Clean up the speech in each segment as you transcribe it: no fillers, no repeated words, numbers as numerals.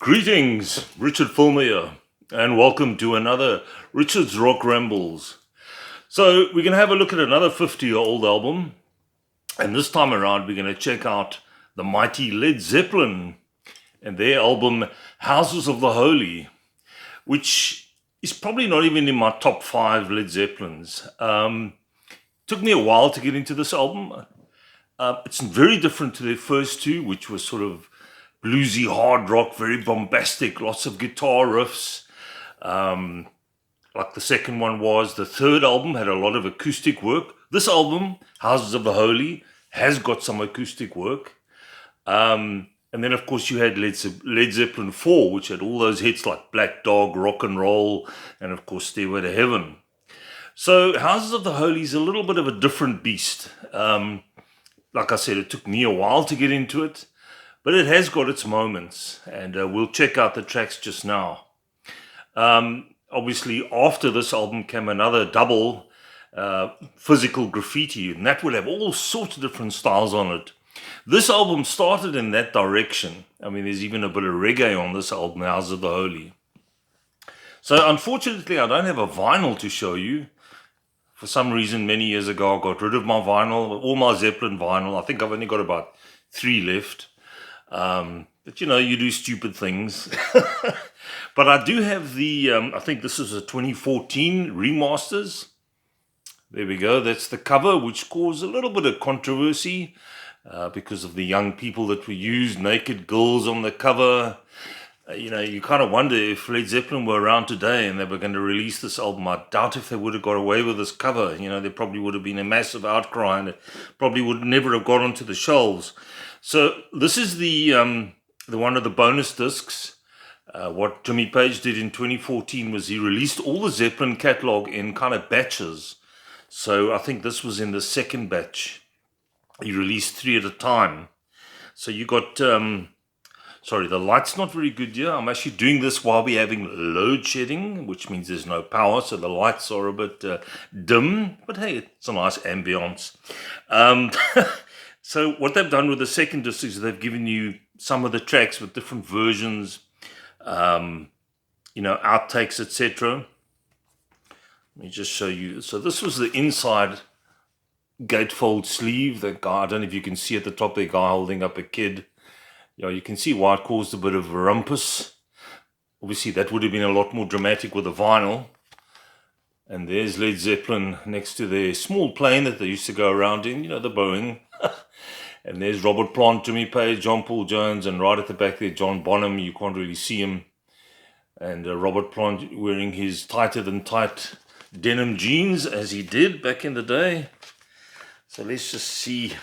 Greetings, Richard Fulmer here, and welcome to another Richard's Rock Rambles. So we're going to have a look at another 50-year-old album, and this time around we're going to check out the mighty Led Zeppelin and their album Houses of the Holy, which is probably not even in my top 5 Led Zeppelins. Took me a while to get into this album. It's very different to their first two, which was sort of bluesy hard rock, very bombastic, lots of guitar riffs, like the second one was. The third album had a lot of acoustic work. This album, Houses of the Holy, has got some acoustic work. And then, of course, you had Led Zeppelin 4, which had all those hits like Black Dog, Rock and Roll, and, of course, Stairway to Heaven. So Houses of the Holy is a little bit of a different beast. Like I said, it took me a while to get into it, but it has got its moments, and we'll check out the tracks just now. Obviously, after this album came another double, Physical Graffiti, and that would have all sorts of different styles on it. This album started in that direction. I mean, there's even a bit of reggae on this album, Houses of the Holy. So, unfortunately, I don't have a vinyl to show you. For some reason, many years ago, I got rid of my vinyl, all my Zeppelin vinyl. I think I've only got about 3 left. But you know, you do stupid things. But I do have the, I think this is a 2014 remasters. There we go. That's the cover, which caused a little bit of controversy because of the young people that were used, naked girls on the cover. You know, you kind of wonder if Led Zeppelin were around today and they were going to release this album. I doubt if they would have got away with this cover. You know, there probably would have been a massive outcry and it probably would never have got onto the shelves. So this is the one of the bonus discs. What Jimmy Page did in 2014 was he released all the Zeppelin catalog in kind of batches. So I think this was in the second batch. He released 3 at a time. So you got, sorry, the light's not very good here. I'm actually doing this while we're having load shedding, which means there's no power, so the lights are a bit dim. But hey, it's a nice ambience. So what they've done with the second disc is they've given you some of the tracks with different versions, you know, outtakes, etc. Let me just show you. So this was the inside gatefold sleeve. The guy, I don't know if you can see at the top, the guy holding up a kid. You know, you can see why it caused a bit of a rumpus. Obviously, that would have been a lot more dramatic with the vinyl. And there's Led Zeppelin next to their small plane that they used to go around in, you know, the Boeing. And there's Robert Plant, Jimmy Page, John Paul Jones, and right at the back there, John Bonham. You can't really see him. And Robert Plant wearing his tighter than tight denim jeans, as he did back in the day. So let's just see.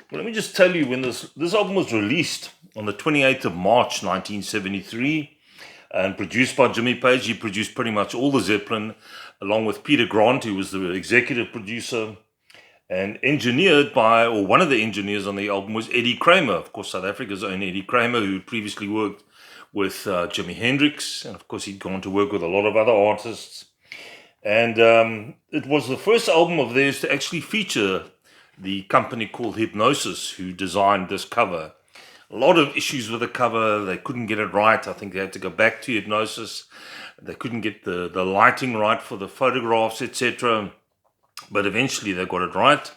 Well, let me just tell you, when this album was released on the 28th of March, 1973, and produced by Jimmy Page. He produced pretty much all the Zeppelin, along with Peter Grant, who was the executive producer, and engineered by, or one of the engineers on the album was Eddie Kramer, of course, South Africa's own Eddie Kramer, who previously worked with Jimi Hendrix, and of course he'd gone to work with a lot of other artists. And it was the first album of theirs to actually feature the company called Hypnosis, who designed this cover. A lot of issues with the cover. They couldn't get it right. I think they had to go back to Hypnosis. They couldn't get the lighting right for the photographs, etc. But eventually they got it right.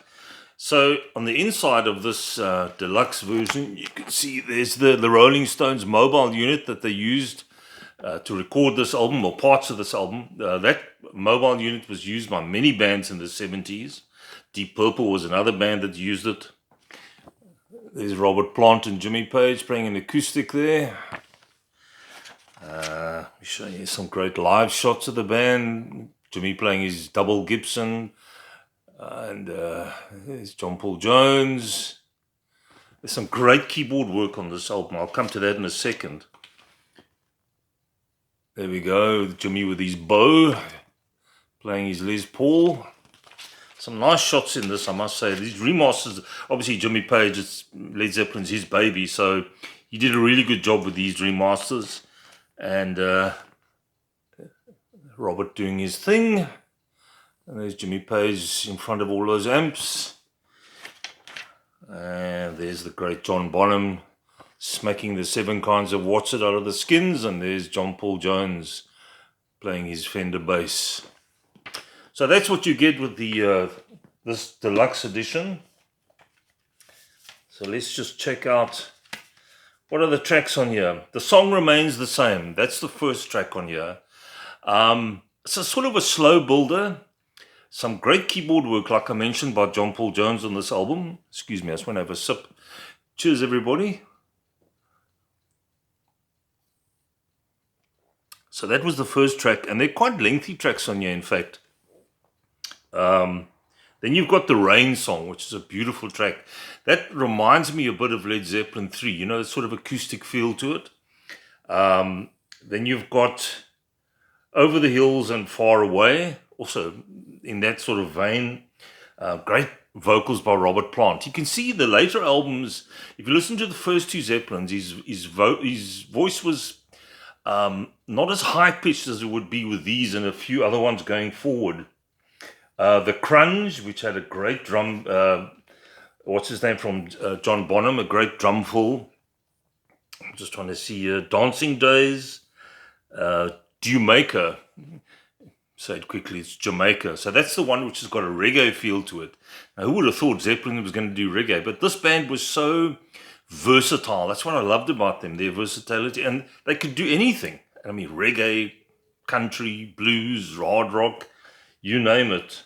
So on the inside of this deluxe version, you can see there's the Rolling Stones mobile unit that they used to record this album, or parts of this album. That mobile unit was used by many bands in the 70s. Deep Purple was another band that used it. There's Robert Plant and Jimmy Page playing an acoustic there. Let me show you some great live shots of the band. Jimmy playing his double Gibson. And there's John Paul Jones. There's some great keyboard work on this album. I'll come to that in a second. There we go. Jimmy with his bow, playing his Les Paul. Some nice shots in this, I must say. These remasters, obviously Jimmy Page, it's Led Zeppelin's his baby, so he did a really good job with these remasters. And Robert doing his thing. And there's Jimmy Page in front of all those amps. And there's the great John Bonham smacking the 7 kinds of Watts out of the skins, and there's John Paul Jones playing his Fender bass. So that's what you get with the this deluxe edition. So let's just check out what are the tracks on here. The song remains the same. That's the first track on here. It's a sort of a slow builder. Some great keyboard work, like I mentioned, by John Paul Jones on this album. Excuse me, I just want to have a sip. Cheers, everybody. So that was the first track, and they're quite lengthy tracks on here, in fact. Then you've got the Rain song, which is a beautiful track. That reminds me a bit of Led Zeppelin 3, you know, it's sort of acoustic feel to it. Then you've got Over the Hills and Far Away, also in that sort of vein. Great vocals by Robert Plant. You can see the later albums, if you listen to the first two Zeppelins, his voice was not as high-pitched as it would be with these and a few other ones going forward. The Crunge, which had a great drum, what's his name from John Bonham, a great drum fill. I'm just trying to see Dancing Days, Jamaica. Say it quickly, it's Jamaica. So that's the one which has got a reggae feel to it. Now, who would have thought Zeppelin was going to do reggae? But this band was so versatile. That's what I loved about them, their versatility. And they could do anything. I mean, reggae, country, blues, hard rock, you name it.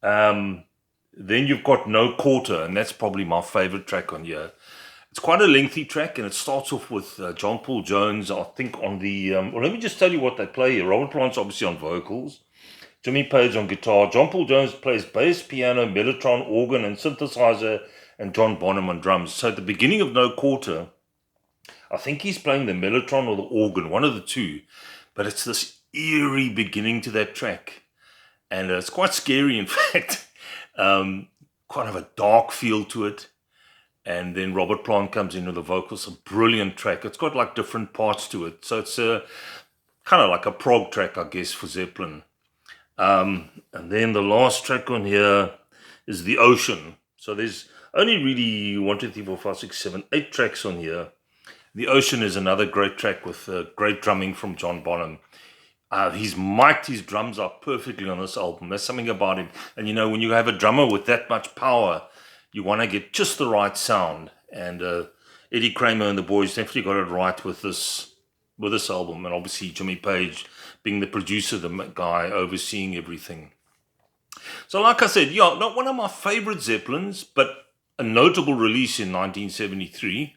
Then you've got No Quarter, and that's probably my favorite track on here. It's quite a lengthy track, and it starts off with John Paul Jones, I think, on the... well, let me just tell you what they play here. Robert Plant's obviously on vocals, Jimmy Page on guitar, John Paul Jones plays bass, piano, mellotron, organ, and synthesizer, and John Bonham on drums. So at the beginning of No Quarter, I think he's playing the mellotron or the organ, one of the two, but it's this eerie beginning to that track. And it's quite scary, in fact. Quite of a dark feel to it. And then Robert Plant comes in with the vocals. A brilliant track. It's got like different parts to it. So it's kind of like a prog track, I guess, for Zeppelin. And then the last track on here is The Ocean. So there's only really 1, 2, 3, 4, 5, 6, 7, 8 tracks on here. The Ocean is another great track with great drumming from John Bonham. He's mic'd his drums up perfectly on this album. There's something about him. And you know, when you have a drummer with that much power, you want to get just the right sound. And Eddie Kramer and the boys definitely got it right with this album. And obviously Jimmy Page being the producer, the guy overseeing everything. So like I said, yeah, not one of my favorite Zeppelins, but a notable release in 1973.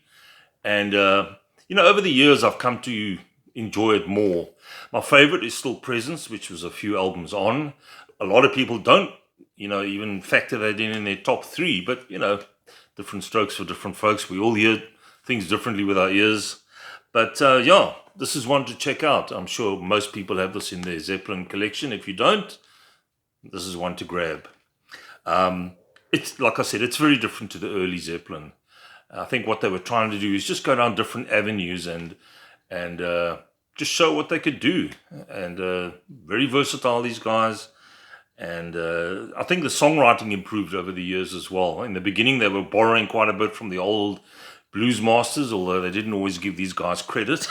And, you know, over the years I've come to enjoy it more. My favorite is still Presence, which was a few albums on. A lot of people don't, you know, even factor that in their top 3, but, you know, different strokes for different folks. We all hear things differently with our ears. But, yeah, this is one to check out. I'm sure most people have this in their Zeppelin collection. If you don't, this is one to grab. It's, like I said, it's very different to the early Zeppelin. I think what they were trying to do is just go down different avenues and just show what they could do. And very versatile, these guys. And I think the songwriting improved over the years as well. In the beginning, they were borrowing quite a bit from the old blues masters, although they didn't always give these guys credit.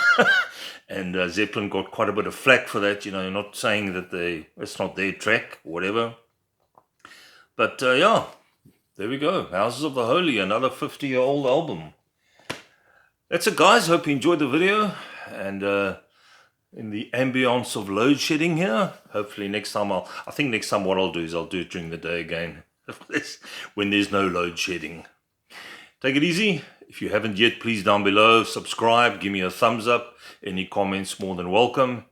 And Zeppelin got quite a bit of flack for that. You know, not saying that it's not their track or whatever. But yeah, there we go. Houses of the Holy, another 50-year-old album. That's it, guys. Hope you enjoyed the video. And in the ambience of load shedding here, hopefully next time I think next time what I'll do is I'll do it during the day again, when there's no load shedding. Take it easy. If you haven't yet, please down below, subscribe, give me a thumbs up. Any comments, more than welcome.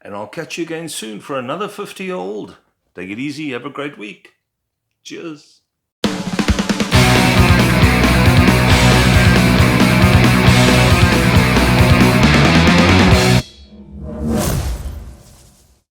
And I'll catch you again soon for another 50-year-old. Take it easy. Have a great week. Cheers.